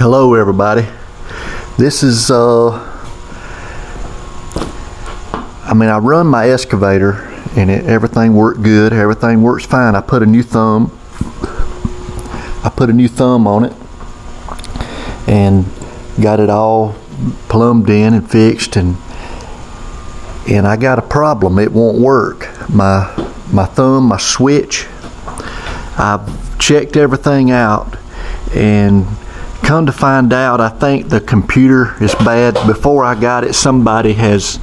Hello everybody. This is I run my excavator and everything worked good, everything works fine. I put a new thumb on it and got it all plumbed in and fixed, and I got a problem. It won't work. My thumb, my switch, I've checked everything out, and come to find out, I think the computer is bad. Before I got it, somebody has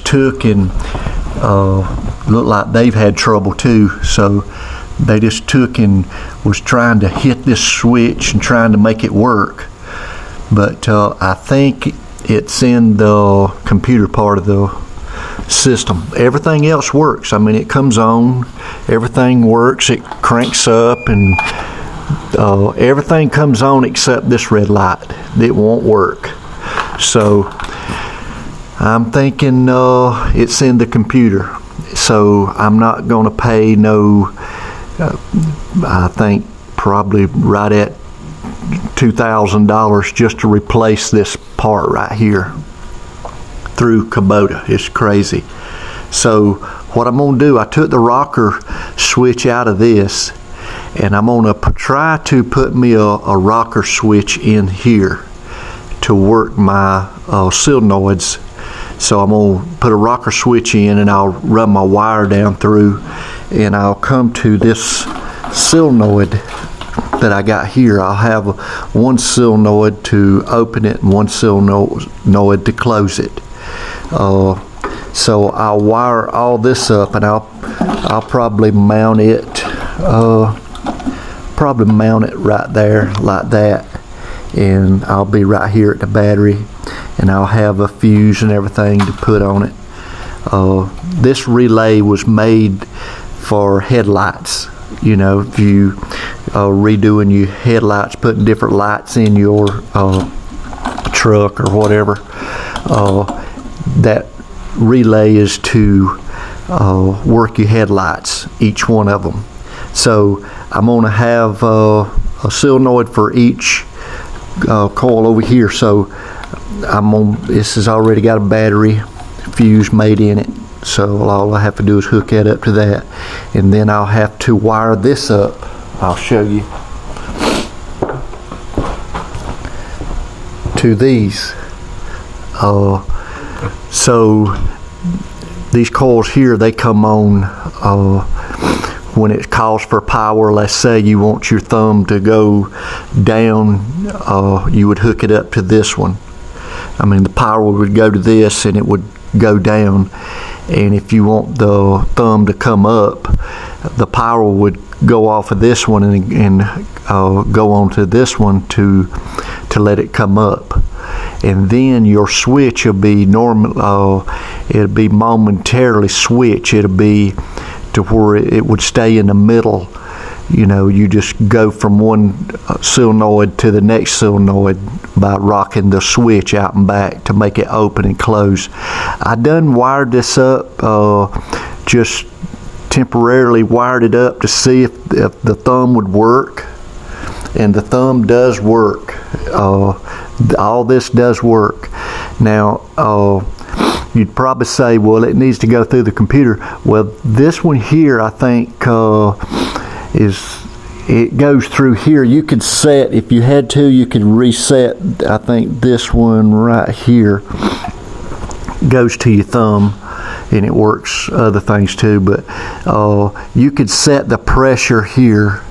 took and looked like they've had trouble too. So they just took and was trying to hit this switch and trying to make it work. But I think it's in the computer part of the system. Everything else works. I mean, it comes on, everything works, it cranks up, and everything comes on except this red light. It won't work. So I'm thinking it's in the computer. So I'm not going to pay no, I think probably right at $2,000 just to replace this part right here through Kubota. It's crazy. So what I'm going to do, I took the rocker switch out of this, and I'm going to try to put me a rocker switch in here to work my solenoids. So I'm going to put a rocker switch in, and I'll run my wire down through, and I'll come to this solenoid that I got here. I'll have one solenoid to open it and one solenoid to close it. So I'll wire all this up, and I'll probably mount it right there like that, and I'll be right here at the battery, and I'll have a fuse and everything to put on it. This relay was made for headlights. You know, if you redoing your headlights, putting different lights in your truck or whatever, that relay is to work your headlights, each one of them. So I'm going to have a solenoid for each coil over here. So this has already got a battery fuse made in it. So all I have to do is hook that up to that, and then I'll have to wire this up. I'll show you to these. So these coils here, they come on when it calls for power. Let's say you want your thumb to go down, you would hook it up to this one. I mean, the power would go to this and it would go down. And if you want the thumb to come up, the power would go off of this one and go onto this one to let it come up. And then your switch will be normal. It'll be momentarily switch. It'll be to where it would stay in the middle. You know, you just go from one solenoid to the next solenoid by rocking the switch out and back to make it open and close. I done wired this up, just temporarily wired it up to see if the thumb would work, and the thumb does work. All this does work. Now, you'd probably say, well, it needs to go through the computer. Well, this one here, I think, it goes through here. You could set, if you had to, you could reset. I think this one right here goes to your thumb, and it works other things too. But you could set the pressure here.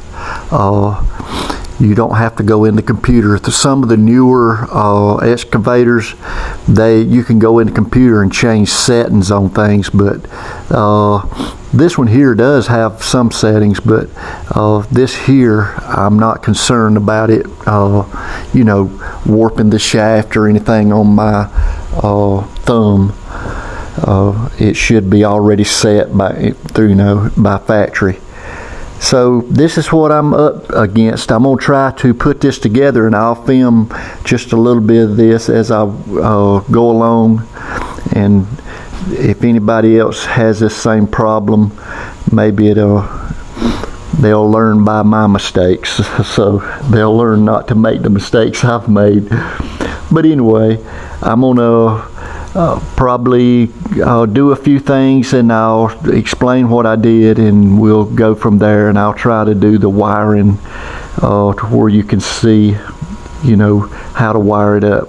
You don't have to go in the computer. Some of the newer excavators, you can go in the computer and change settings on things, but this one here does have some settings, but this here, I'm not concerned about it, you know, warping the shaft or anything on my thumb. It should be already set by factory. So this is what I'm up against. I'm going to try to put this together, and I'll film just a little bit of this as I go along. And if anybody else has this same problem, maybe it'll they'll learn by my mistakes. So they'll learn not to make the mistakes I've made. But anyway, I'm gonna probably do a few things, and I'll explain what I did, and we'll go from there. And I'll try to do the wiring to where you can see, you know, how to wire it up.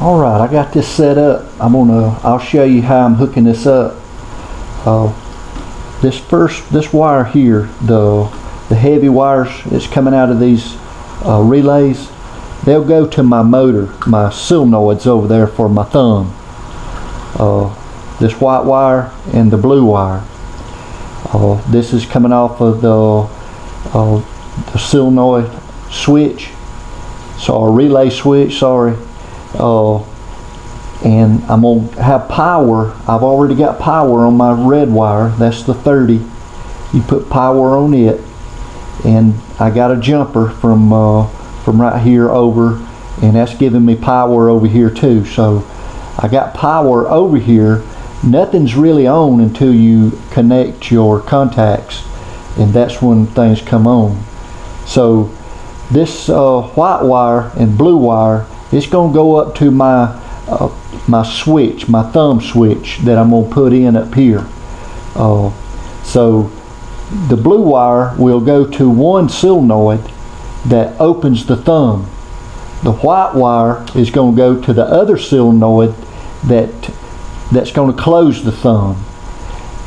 Alright, I got this set up. I'll show you how I'm hooking this up. This wire here, the heavy wires that's coming out of these relays, they'll go to my motor, my solenoids over there for my thumb. This white wire and the blue wire. This is coming off of the solenoid switch, so a relay switch, sorry. And I'm going to have power. I've already got power on my red wire. That's the 30. You put power on it, and I got a jumper from right here over, and that's giving me power over here too. So I got power over here. Nothing's really on until you connect your contacts, and that's when things come on. So this white wire and blue wire, it's going to go up to my switch, my thumb switch that I'm going to put in up here. So the blue wire will go to one solenoid that opens the thumb. The white wire is going to go to the other solenoid that's going to close the thumb.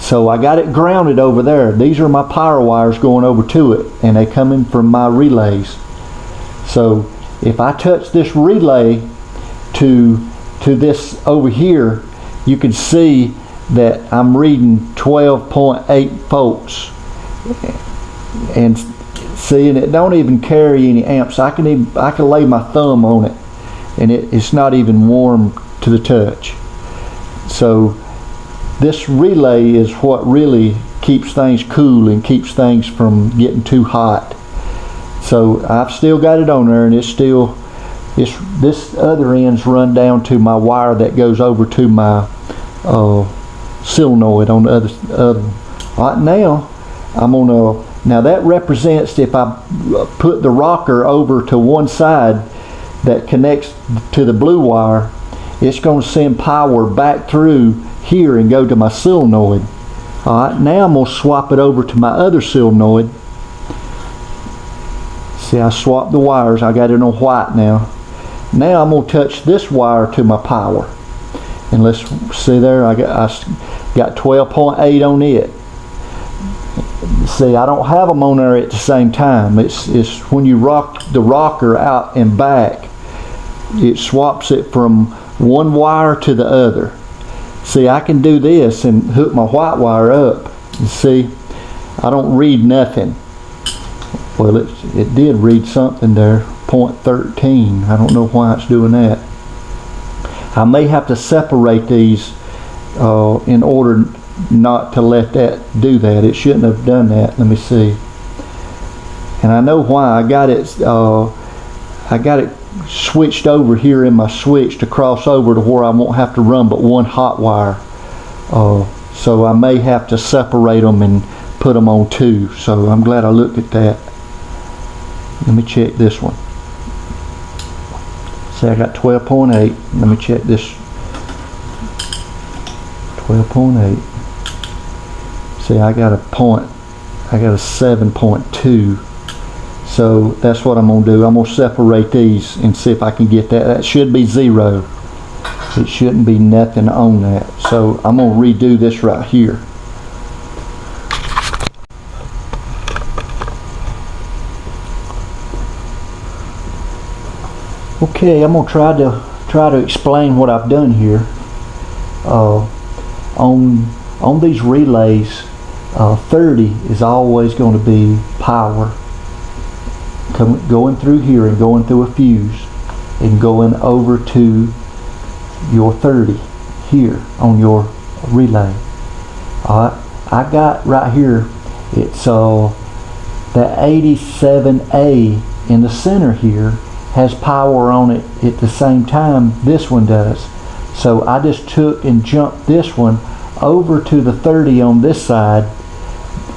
So I got it grounded over there. These are my power wires going over to it, and they come in from my relays. So if I touch this relay to this over here, you can see that I'm reading 12.8 volts, and see, and it don't even carry any amps. I can lay my thumb on it, and it's not even warm to the touch. So this relay is what really keeps things cool and keeps things from getting too hot. So I've still got it on there, and this other end's run down to my wire that goes over to my solenoid on the other. Right now, now that represents if I put the rocker over to one side that connects to the blue wire, it's going to send power back through here and go to my solenoid. Alright, now I'm going to swap it over to my other solenoid. See, I swapped the wires. I got it on white now. Now I'm going to touch this wire to my power. And let's see there, I got 12.8 on it. See, I don't have them on there at the same time. It's when you rock the rocker out and back, it swaps it from one wire to the other. See, I can do this and hook my white wire up. And see, I don't read nothing. Well, it did read something there, 0.13. I don't know why it's doing that. I may have to separate these in order not to let that do that. It shouldn't have done that. Let me see. And I know why. I got it switched over here in my switch to cross over to where I won't have to run but one hot wire. So I may have to separate them and put them on two. So I'm glad I looked at that. Let me check this one. See, I got 12.8. Let me check this. 12.8. See, I got a 7.2. So that's what I'm going to do. I'm going to separate these and see if I can get that. That should be 0. It shouldn't be nothing on that. So I'm going to redo this right here. Okay, I'm going to try to explain what I've done here. on these relays, 30 is always going to be power going through here and going through a fuse and going over to your 30 here on your relay. Alright, I got right here, it's that 87A in the center here has power on it at the same time this one does. So I just took and jumped this one over to the 30 on this side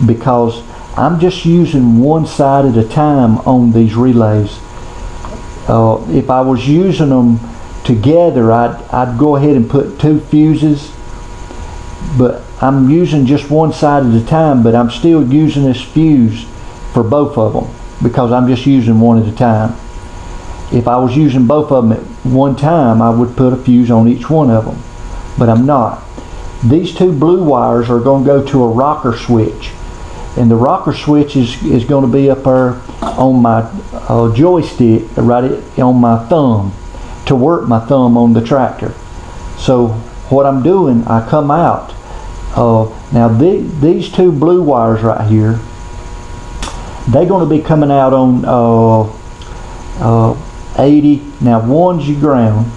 because I'm just using one side at a time on these relays. If I was using them together, I'd go ahead and put 2 fuses, but I'm using just one side at a time, but I'm still using this fuse for both of them because I'm just using one at a time. If I was using both of them at one time, I would put a fuse on each one of them, but I'm not. These 2 blue wires are going to go to a rocker switch, and the rocker switch is going to be up there on my joystick, right on my thumb, to work my thumb on the tractor. So what I'm doing, I come out. Now these 2 blue wires right here, they're going to be coming out on 80. Now one's your ground.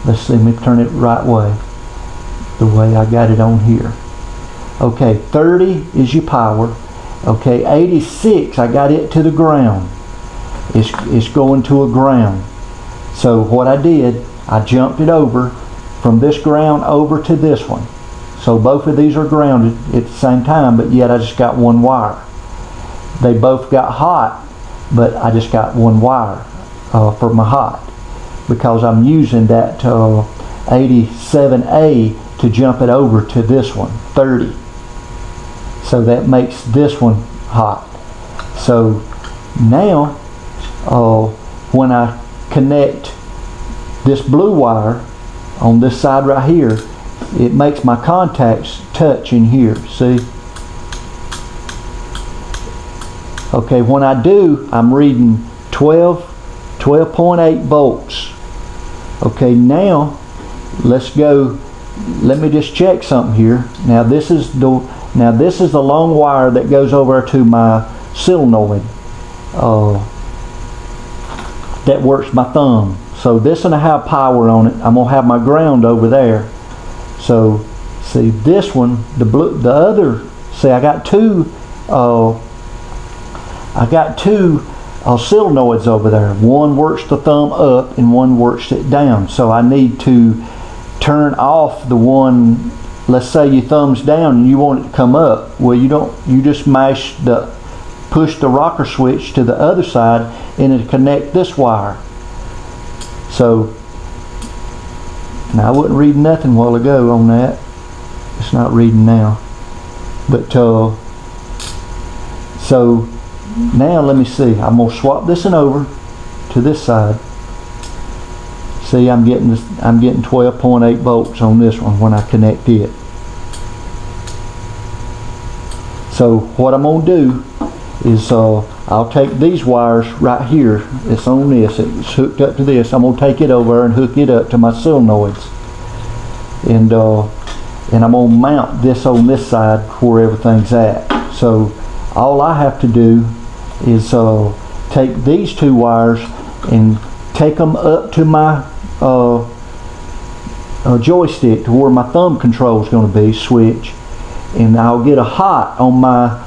Let's see, let me turn it right way, the way I got it on here. Okay, 30 is your power. Okay, 86, I got it to the ground. It's going to a ground. So what I did, I jumped it over from this ground over to this one. So both of these are grounded at the same time, but yet I just got one wire. They both got hot, but I just got one wire for my hot because I'm using that 87A to jump it over to this one, 30. So that makes this one hot. So now when I connect this blue wire on this side right here, it makes my contacts touch in here, see? Okay, when I do, I'm reading 12.8 volts. Okay, now let's go, let me just check something here. Now this is the long wire that goes over to my solenoid that works my thumb. So this one I have power on it. I'm gonna have my ground over there. So see this one, the other. See, I got two solenoids over there. One works the thumb up and one works it down. So I need to turn off the one. Let's say your thumb's down and you want it to come up. Well, you don't. You just push the rocker switch to the other side and it'll connect this wire. So now I wasn't reading nothing a while ago on that. It's not reading now. But so now let me see. I'm gonna swap this one over to this side. See, I'm getting 12.8 volts on this one when I connect it. So what I'm gonna do is I'll take these wires right here. It's on this. It's hooked up to this. I'm gonna take it over and hook it up to my solenoids, and I'm gonna mount this on this side where everything's at. So all I have to do is take these 2 wires and take them up to my joystick to where my thumb control is going to be, switch, and I'll get a hot on my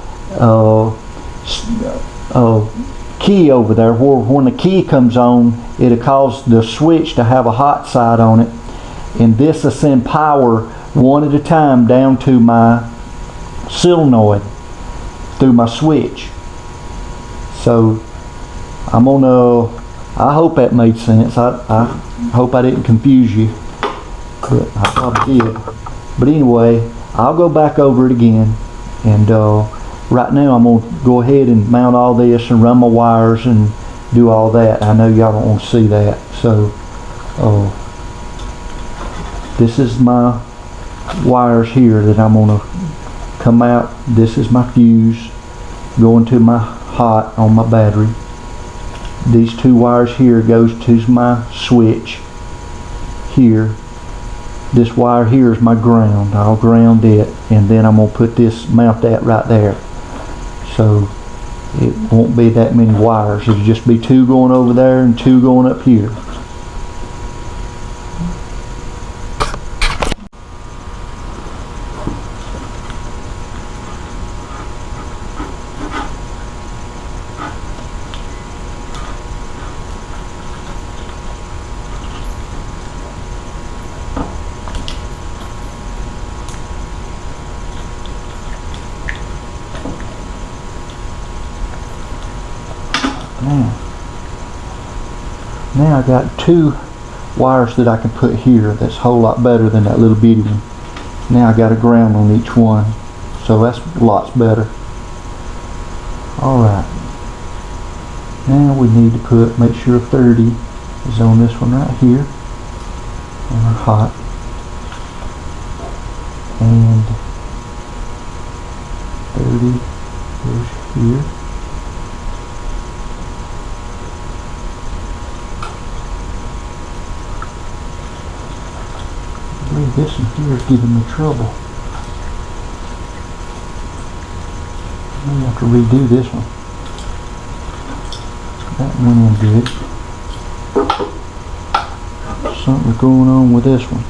key over there, where when the key comes on, it'll cause the switch to have a hot side on it, and this will send power one at a time down to my solenoid through my switch. So I'm gonna, I hope that made sense. I hope I didn't confuse you, but I probably did. But anyway, I'll go back over it again, and right now I'm gonna go ahead and mount all this and run my wires and do all that. I know y'all don't want to see that. So this is my wires here that I'm gonna come out. This is my fuse going to my hot on my battery. These 2 wires here goes to my switch here, this wire here is my ground. I'll ground it, and then I'm going to put this, mount that right there. So it won't be that many wires. It'll just be 2 going over there and 2 going up here. Now I got 2 wires that I can put here. That's a whole lot better than that little bitty one. Now I got a ground on each one, so that's lots better. Alright, now we need to make sure 30 is on this one right here, and our hot, and 30 goes here. This one here is giving me trouble. I may have to redo this one. That went in good. Something's going on with this one.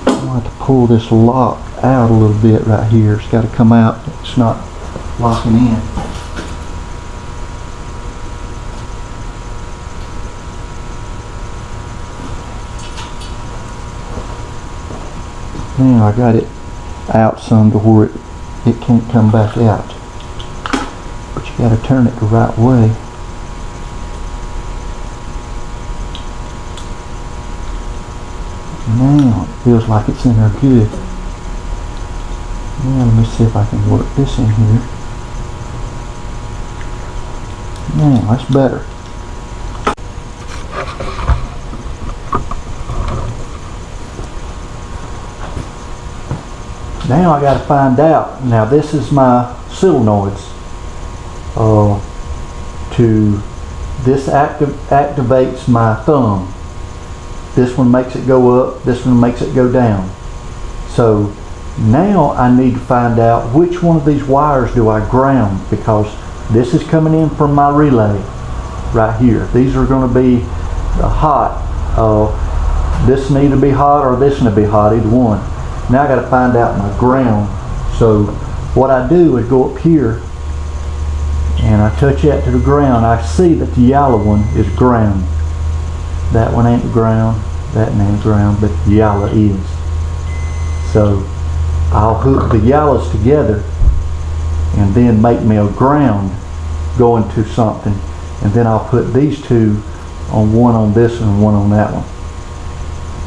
I'm going to have to pull this lock out a little bit right here. It's got to come out. It's not locking in. Now I got it out some to where it can't come back out. But you got to turn it the right way. Now it feels like it's in there good. Now let me see if I can work this in here. Now that's better. Now I got to find out. Now this is my solenoids. This activates my thumb. This one makes it go up. This one makes it go down. So now I need to find out which one of these wires do I ground, because this is coming in from my relay right here. These are going to be hot. This need to be hot, or this need to be hot, either one. Now I got to find out my ground. So what I do is go up here and I touch that to the ground. I see that the yellow one is ground. That one ain't ground, that ain't ground, but the yellow is. So I'll hook the yellows together and then make me a ground going to something, and then I'll put these 2 on, one on this one and one on that one,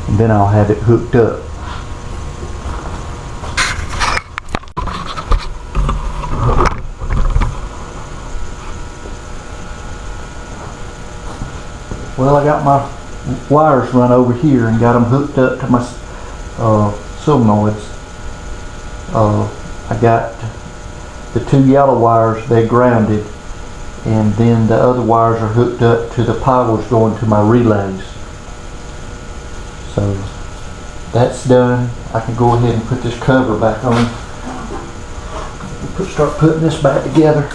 and then I'll have it hooked up. Well, I got my wires run over here and got them hooked up to my solenoids. I got the 2 yellow wires, they're grounded, and then the other wires are hooked up to the powers going to my relays. So that's done. I can go ahead and put this cover back on. Start putting this back together.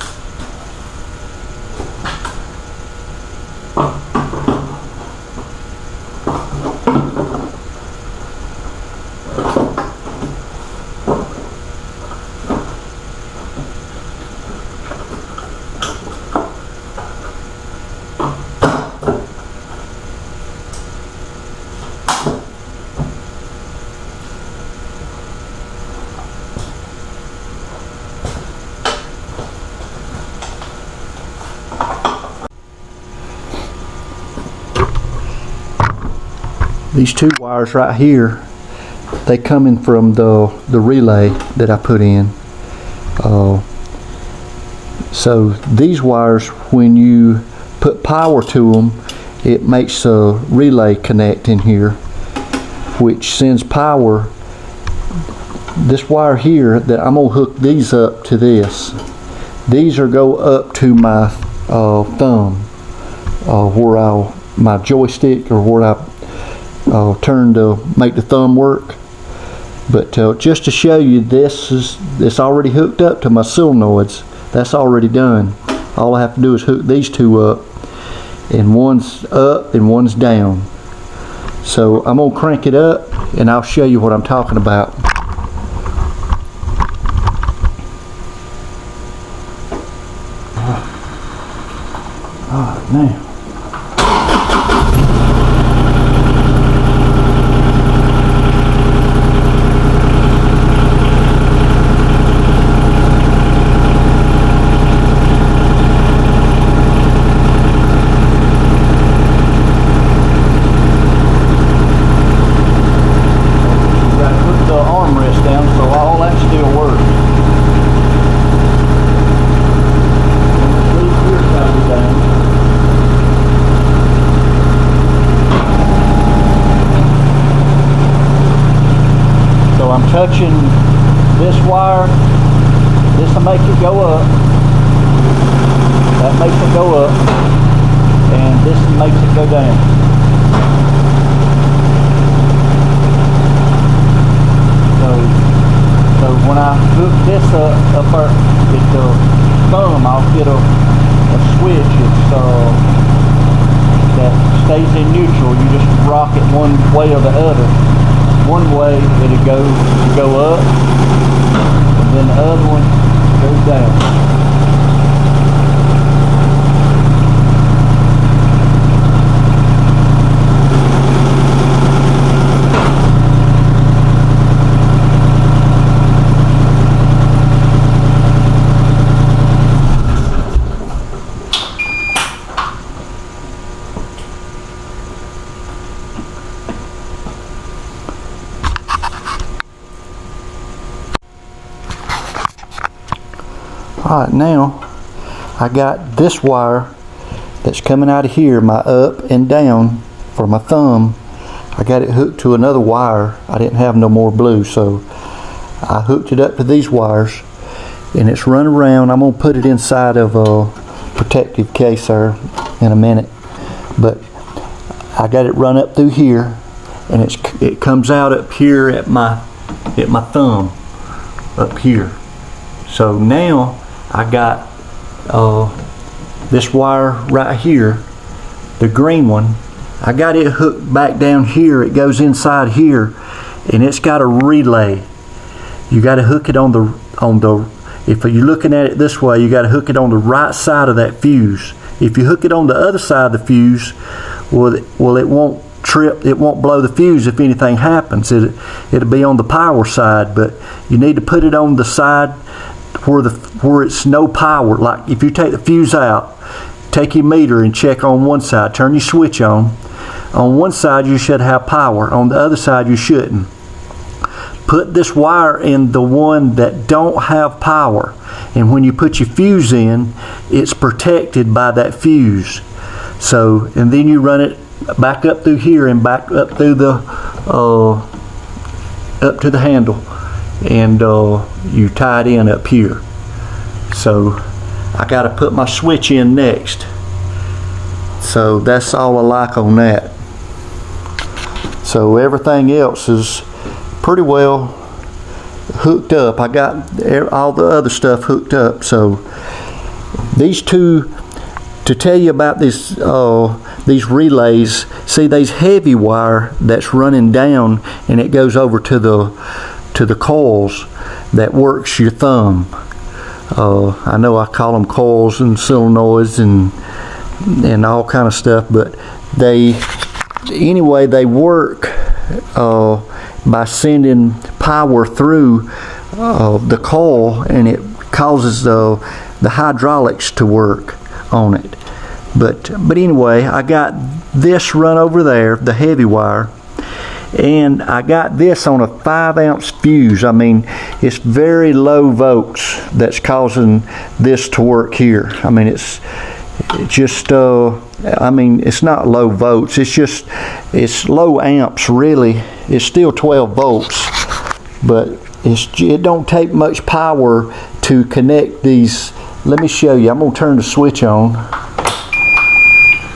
These 2 wires right here, they come in from the relay that I put in. So these wires, when you put power to them, it makes a relay connect in here, which sends power. This wire here, that I'm gonna hook these up to this. These are go up to my thumb, where my joystick, or where I turn to make the thumb work. But just to show you, it's already hooked up to my solenoids. That's already done. All I have to do is hook these two up, and one's up and one's down. So I'm gonna crank it up and I'll show you what I'm talking about. Alright, now. Touching this wire, this will make it go up, that makes it go up, and this makes it go down. So when I hook this up at the thumb, I'll get a switch. It's that stays in neutral. You just rock it one way or the other. One way it'll go up, and then the other one goes down. Alright, now I got this wire that's coming out of here, my up and down for my thumb. I got it hooked to another wire. I didn't have no more blue, so I hooked it up to these wires, and it's run around. I'm gonna put it inside of a protective case there in a minute, but I got it run up through here, and it comes out up here at my thumb up here. So now I got this wire right here, the green one. I got it hooked back down here. It goes inside here, and it's got a relay. You got to hook it on the. If you're looking at it this way, you got to hook it on the right side of that fuse. If you hook it on the other side of the fuse, well, it won't trip. It won't blow the fuse if anything happens. It'll be on the power side, but you need to put it on the side where it's no power. Like if you take the fuse out, take your meter and check on one side, turn your switch on. On one side you should have power, on the other side you shouldn't. Put this wire in the one that don't have power, and when you put your fuse in, it's protected by that fuse. So, and then you run it back up through here and back up through the up to the handle, and you tie it in up here. So I got to put my switch in next. So that's all I like on that. So everything else is pretty well hooked up. I got all the other stuff hooked up. So these two, to tell you about this, these relays, see these heavy wire that's running down, and it goes over to the coils that works your thumb. I know I call them coils and solenoids and all kind of stuff, but they work by sending power through the coil, and it causes the hydraulics to work on it. But anyway, I got this run over there, the heavy wire, and I got this on a 5-ounce fuse. I mean, it's very low volts that's causing this to work here. I mean, it's just I mean, it's not low volts, it's low amps really. It's still 12 volts, but it don't take much power to connect these. Let me show you. I'm going to turn the switch on,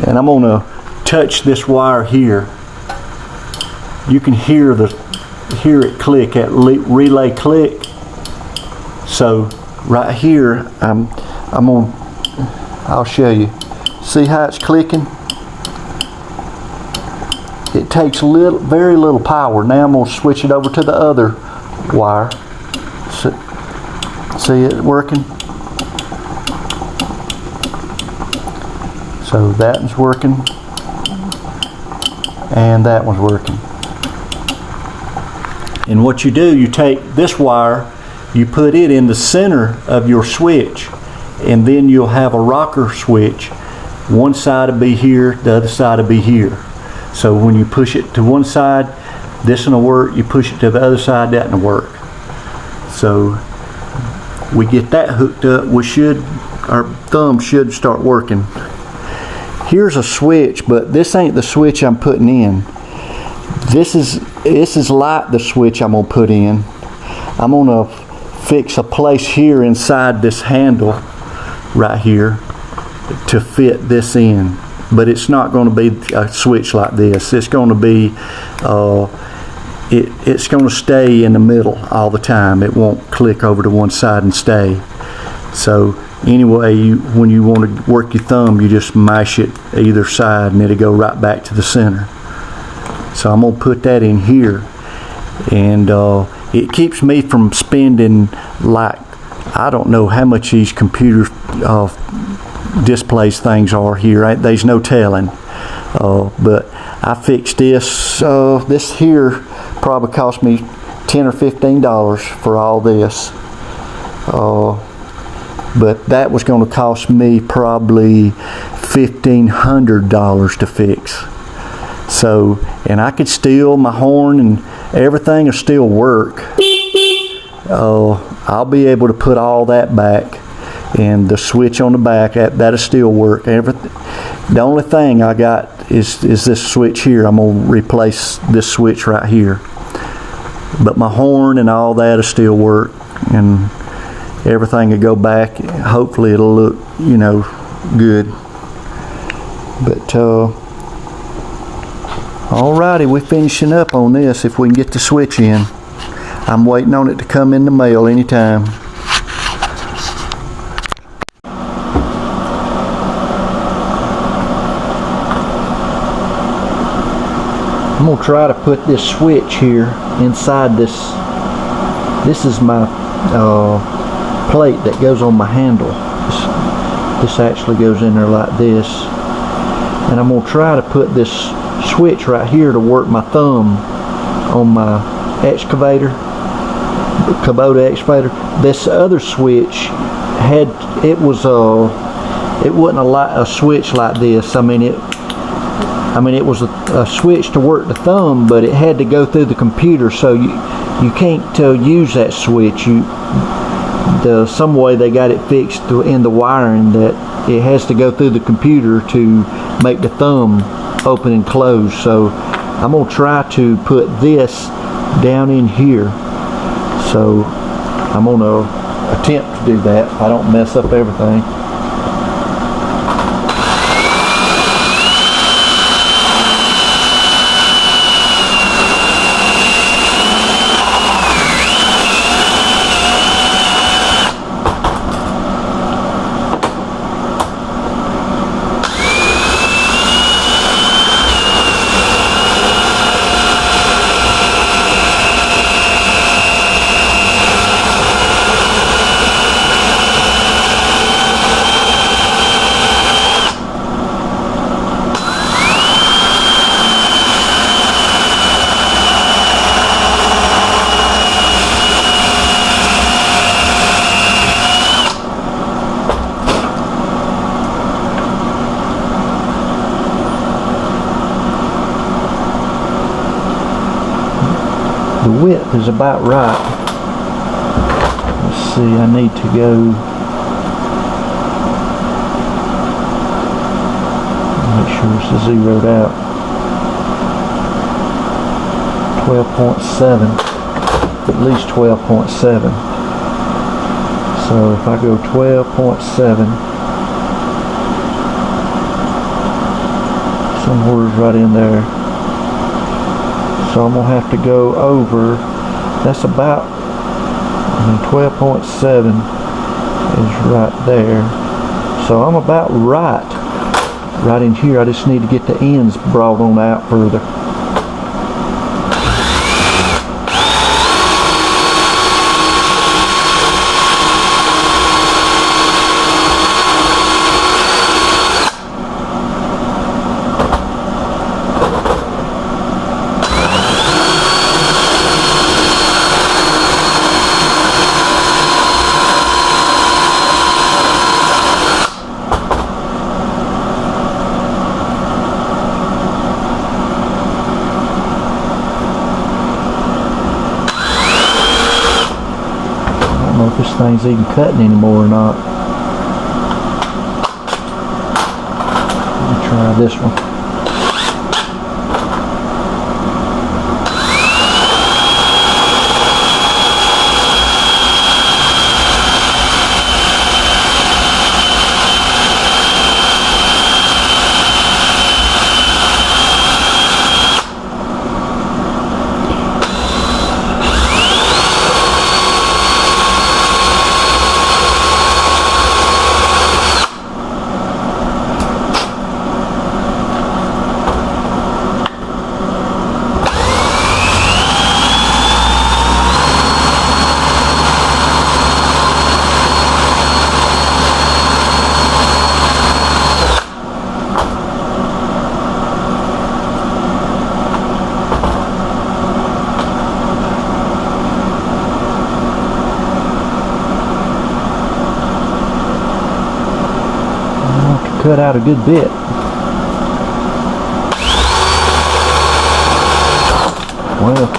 and I'm going to touch this wire here. you can hear it click, that relay click. So right here, I'll show you. See how it's clicking? It takes very little power. Now I'm going to switch it over to the other wire. See it working? So that one's working, and that one's working. And what you do, you take this wire, you put it in the center of your switch, and then you'll have a rocker switch. One side will be here, the other side will be here. So when you push it to one side, this one will work. You push it to the other side, that one will work. So we get that hooked up, our thumb should start working. Here's a switch, but this ain't the switch I'm putting in. This is like the switch I'm gonna put in. I'm gonna fix a place here inside this handle right here to fit this in. But it's not going to be a switch like this. It's going to be, it's going to stay in the middle all the time. It won't click over to one side and stay. So anyway, when you want to work your thumb, you just mash it either side and it'll go right back to the center. So I'm going to put that in here, and it keeps me from spending, like, I don't know how much these computer displays things are here. There's no telling, but I fixed this. This here probably cost me $10 or $15 for all this, but that was going to cost me probably $1,500 to fix. So, and I could still, my horn and everything will still work. I'll be able to put all that back, and the switch on the back, that'll still work. The only thing I got is this switch here. I'm going to replace this switch right here. But my horn and all that will still work, and everything will go back. Hopefully it'll look, good. But alrighty, we're finishing up on this if we can get the switch in. I'm waiting on it to come in the mail anytime. I'm going to try to put this switch here inside this. This is my plate that goes on my handle. This actually goes in there like this. And I'm going to try to put this switch right here to work my thumb on my excavator, Kubota excavator. This other switch it wasn't a switch like this. It was a switch to work the thumb, but it had to go through the computer, so you can't use that switch. Some way they got it fixed in the wiring that it has to go through the computer to make the thumb open and close. So I'm going to try to put this down in here. So I'm going to attempt to do that if I don't mess up everything. The width is about right. Let's see, I need to go, make sure this is zeroed out. 12.7, at least 12.7. So if I go 12.7, somewhere's right in there. So I'm going to have to go over, that's about 12.7 is right there. So I'm about right in here. I just need to get the ends brought on out further. I don't know if this thing's even cutting anymore or not. Let me try this one. Cut out a good bit. Well,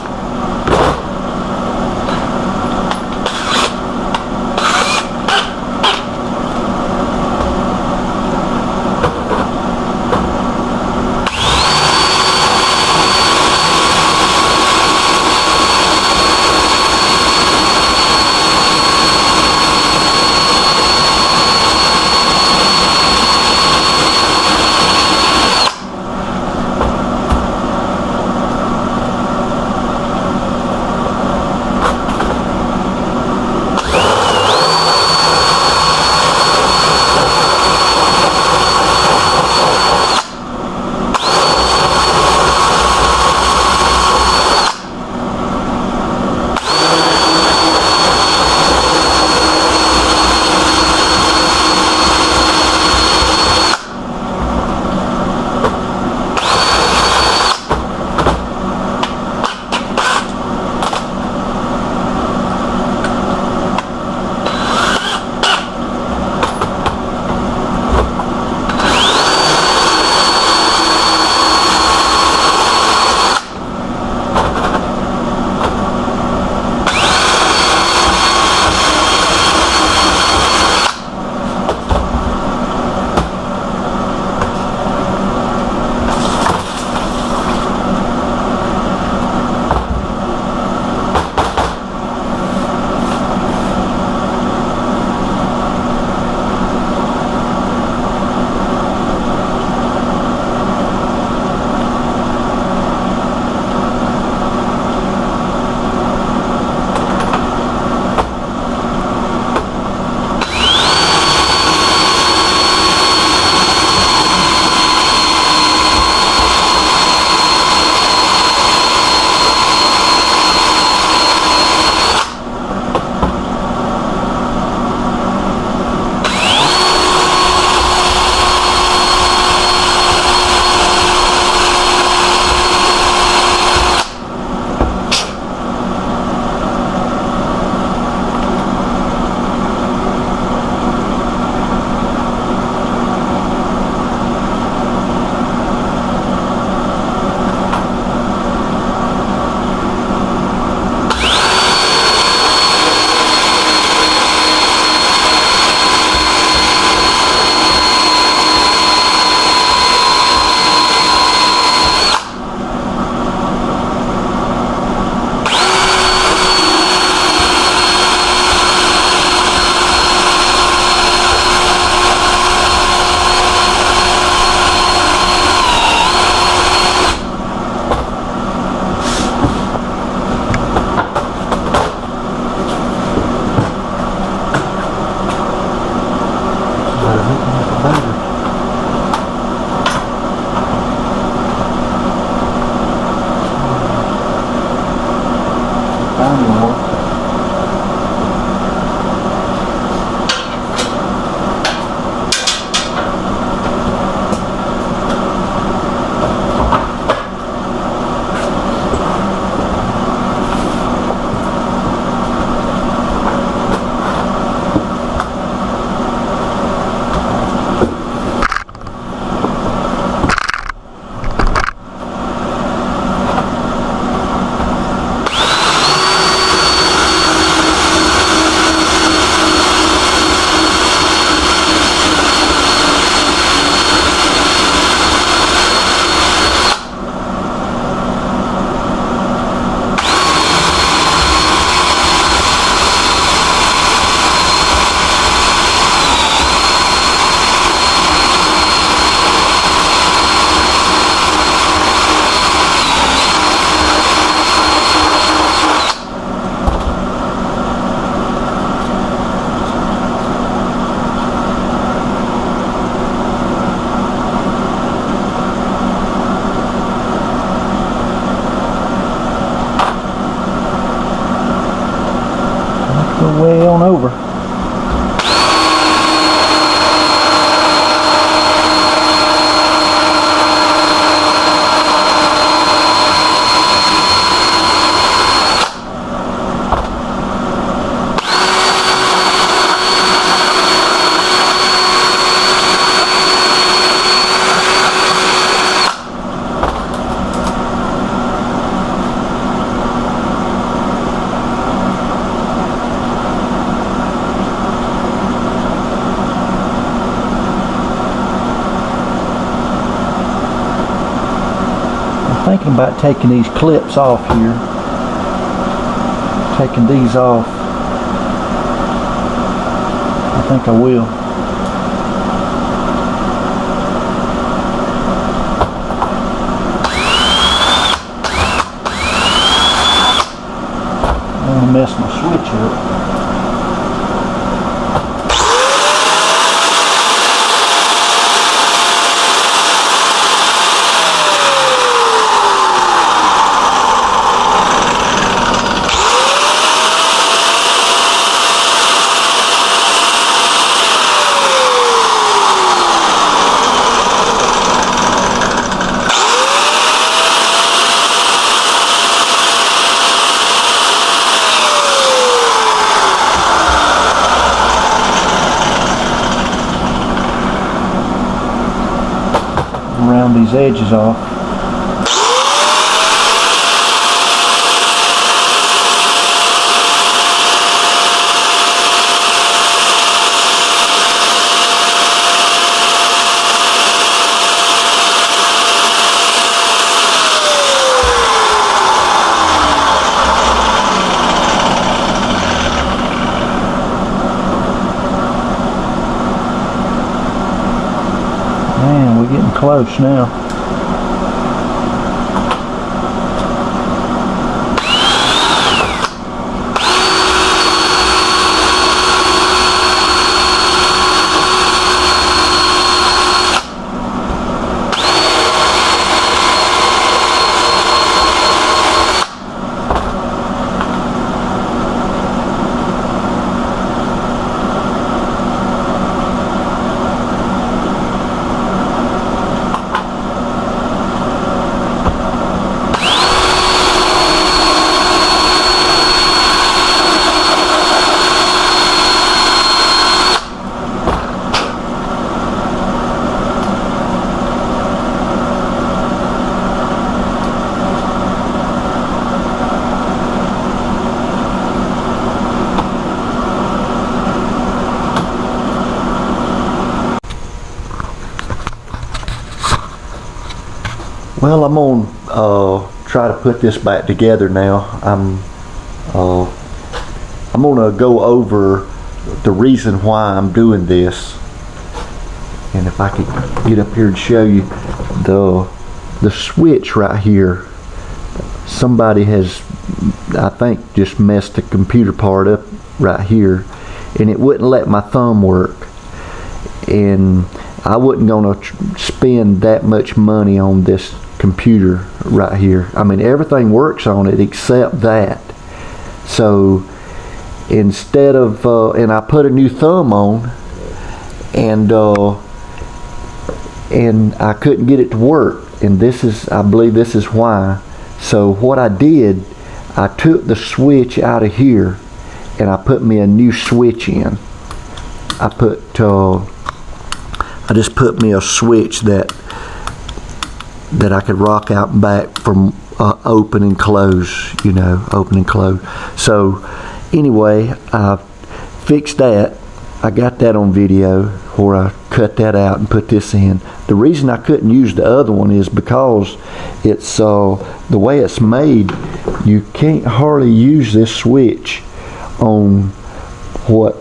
over. Thinking about taking these clips off here, taking these off. I think I will. I don't want to mess my switch up. Round these edges off. Man, we're getting close now. Well, I'm gonna try to put this back together now. I'm gonna go over the reason why I'm doing this, and if I could get up here and show you the switch right here. Somebody has, I think, just messed the computer part up right here, and it wouldn't let my thumb work. And I wasn't gonna spend that much money on this computer right here. I mean, everything works on it except that. So instead of and I put a new thumb on, and I couldn't get it to work, and this is, I believe this is why. So what I did, I took the switch out of here and I put me a new switch in. I just put me a switch that I could rock out and back from open and close, you know, open and close. So anyway, I fixed that. I got that on video where I cut that out and put this in. The reason I couldn't use the other one is because it's the way it's made, you can't hardly use this switch on what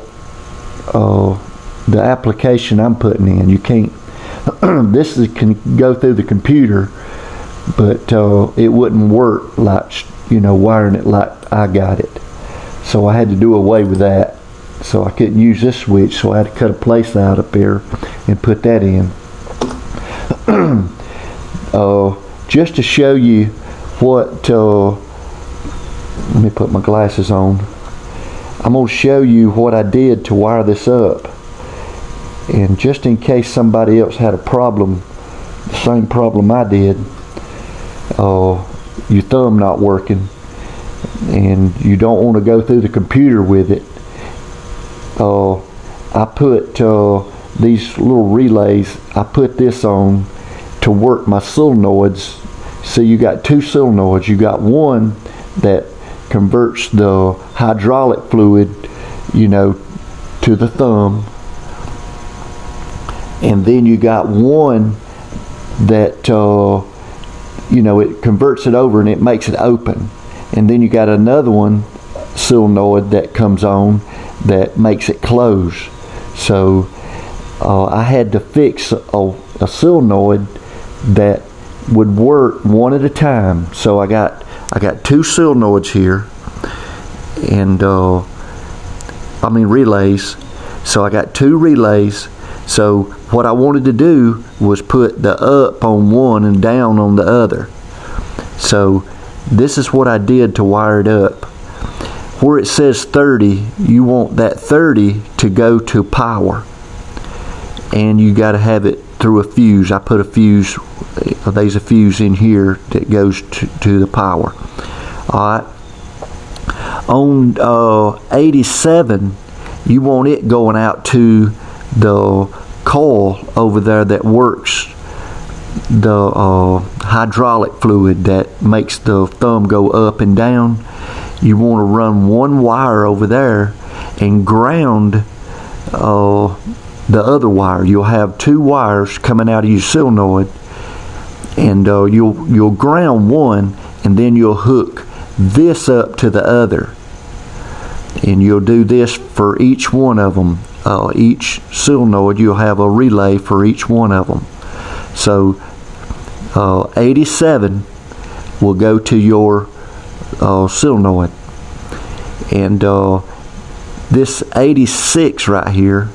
the application I'm putting in. You can't. This can go through the computer, but it wouldn't work like, you know, wiring it like I got it. So I had to do away with that. So I couldn't use this switch, so I had to cut a place out up there and put that in. Just to show you what, let me put my glasses on. I'm going to show you what I did to wire this up, and just in case somebody else had a problem, the same problem I did, your thumb not working and you don't want to go through the computer with it, I put these little relays, I put this on to work my solenoids. So you got two solenoids. You got one that converts the hydraulic fluid, you know, to the thumb, and then you got one that you know, it converts it over and it makes it open, and then you got another one solenoid that comes on that makes it close. So I had to fix a solenoid that would work one at a time. So I got two solenoids here, and I mean relays. So I got two relays. So what I wanted to do was put the up on one and down on the other. So this is what I did to wire it up. Where it says 30, you want that 30 to go to power, and you got to have it through a fuse. I put a fuse, there's a fuse in here that goes to the power. Alright, on 87, you want it going out to the coil over there that works the hydraulic fluid that makes the thumb go up and down. You want to run one wire over there and ground the other wire. You'll have two wires coming out of your solenoid, and you'll ground one, and then you'll hook this up to the other, and you'll do this for each one of them. Each solenoid, you'll have a relay for each one of them. So 87 will go to your solenoid, and this 86 right here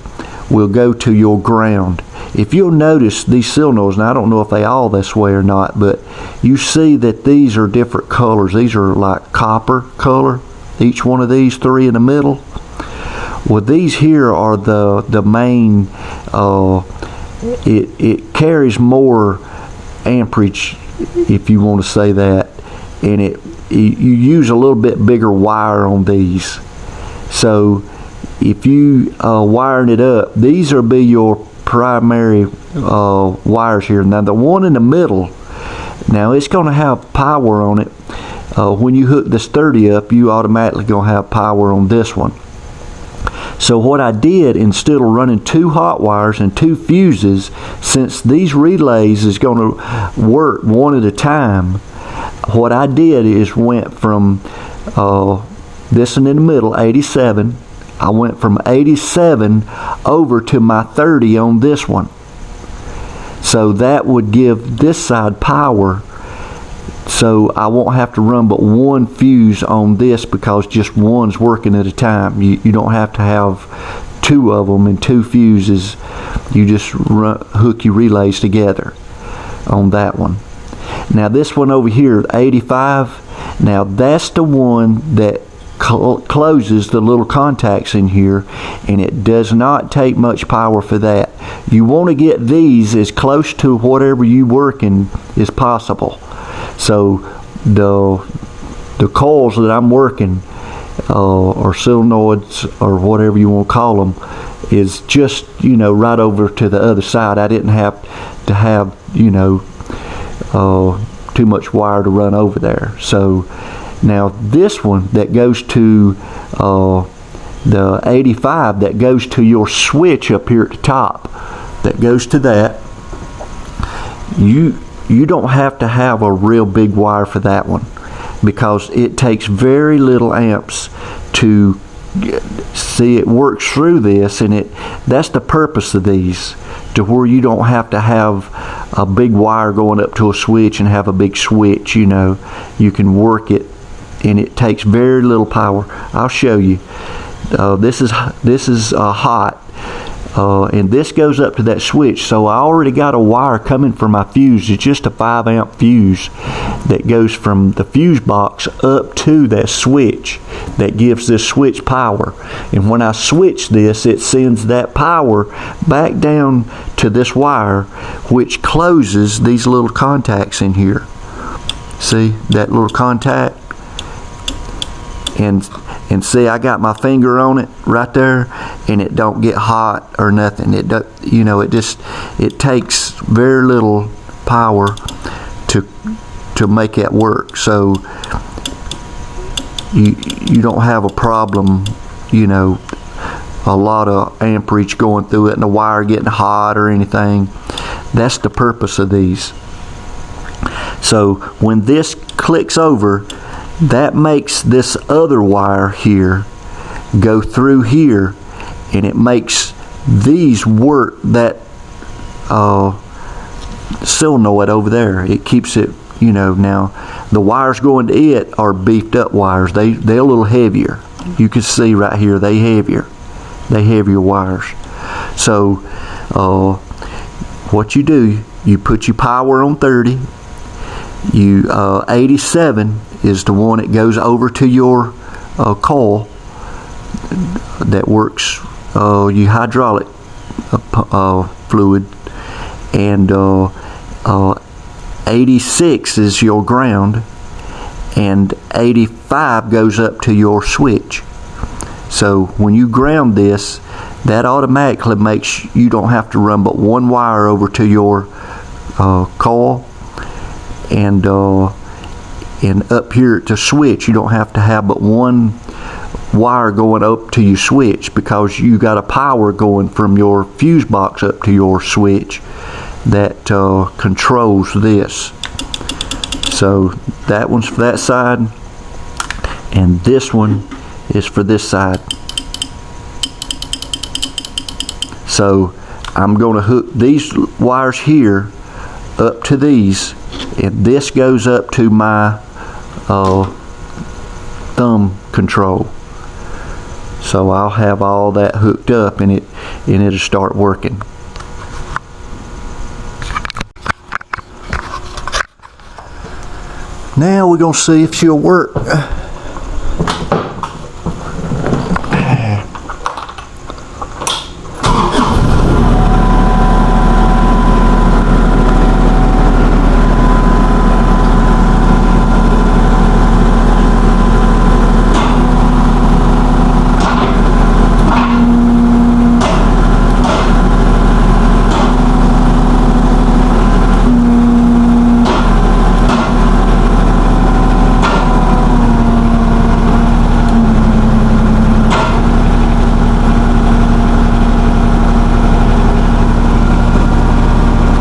will go to your ground. If you'll notice these solenoids, and I don't know if they all this way or not, but you see that these are different colors. These are like copper color, each one of these three in the middle. Well, these here are the main, it carries more amperage, if you want to say that, and you use a little bit bigger wire on these. So if you wiring it up, these will be your primary wires here. Now the one in the middle, now it's going to have power on it. When you hook this 30 up, you automatically going to have power on this one. So what I did, instead of running two hot wires and two fuses, since these relays is going to work one at a time, what I did is went from this one in the middle, 87, I went from 87 over to my 30 on this one. So that would give this side power, so I won't have to run but one fuse on this, because just one's working at a time. You don't have to have two of them and two fuses. You just hook your relays together on that one. Now this one over here, 85, now that's the one that closes the little contacts in here, and it does not take much power for that. You want to get these as close to whatever you working as possible. So the coils that I'm working, or solenoids, or whatever you want to call them, is just, you know, right over to the other side. I didn't have to have, you know, too much wire to run over there. So now this one that goes to the 85, that goes to your switch up here at the top, that goes to that, you don't have to have a real big wire for that one, because it takes very little amps to see it works through this, and that's the purpose of these, to where you don't have to have a big wire going up to a switch and have a big switch. You know, you can work it, and it takes very little power. I'll show you. This is hot. and this goes up to that switch. So I already got a wire coming from my fuse. It's just a 5-amp fuse that goes from the fuse box up to that switch that gives this switch power. And when I switch this, it sends that power back down to this wire, which closes these little contacts in here. See that little contact? And see, I got my finger on it right there, and it don't get hot or nothing. It does, you know, it takes very little power to make that work. So you don't have a problem, you know, a lot of amperage going through it and the wire getting hot or anything. That's the purpose of these. So when this clicks over, that makes this other wire here go through here, and it makes these work that solenoid over there. It keeps it, you know. Now the wires going to it are beefed up wires. They're a little heavier. You can see right here they heavier wires. So what you do, you put your power on 30. 87 is the one that goes over to your coil that works your hydraulic fluid, and 86 is your ground, and 85 goes up to your switch. So when you ground this, that automatically makes you don't have to run but one wire over to your coil, and up here to switch you don't have to have but one wire going up to your switch, because you got a power going from your fuse box up to your switch that controls this. So that one's for that side, and this one is for this side. So I'm going to hook these wires here up to these, and this goes up to my thumb control. So I'll have all that hooked up, and it'll start working. Now we're going to see if she'll work.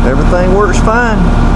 Everything works fine.